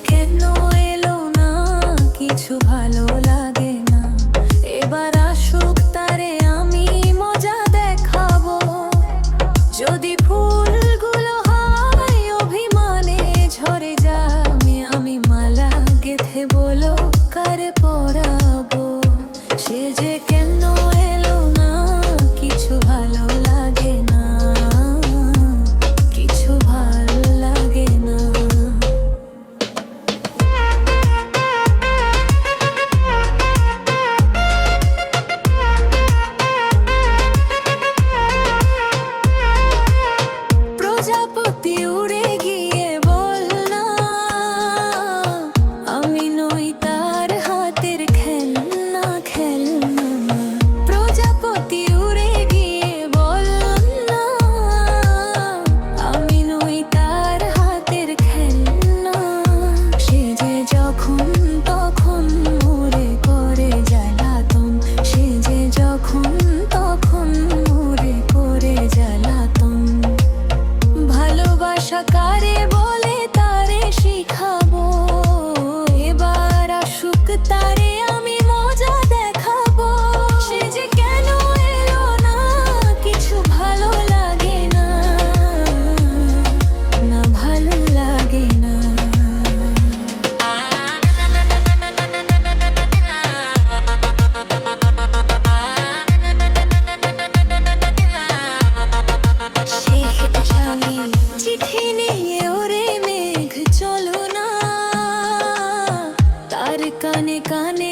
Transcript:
কেন এলো না, কিছু ভালো লাগে না। এবার আসুক তারে আমি মজা দেখাবো। যদি ফুলগুলো হয় অভিমানে ঝরে যাবে, আমি মালা গেঁথে বলো কারে পরাবো। সে যে কেন এলো না, কিছু ভালো লাগে না, কিছু ভালো লাগে না। প্রজাপতি উড়ে গিয়ে বলনা, আমি নই তার হাতের খেলনা খেলনা। প্রজাপতি উড়ে গিয়ে বলনা, আমি নই তার হাতের খেলনা। সে যে যখন তখন মোরে করে জ্বালাতন, সে যে যখন তখন মোরে করে জ্বালাতন। ভালোবাসা কারে বলে তারে শিখাবো, এবার আসুক তারে আমি মজা দেখাবো। সে যে কেন এলো না, কিছু ভালো লাগে না, না ভালো লাগে না। চিঠি নিয়ে ওরে মেঘ চলো না, তার কানে কানে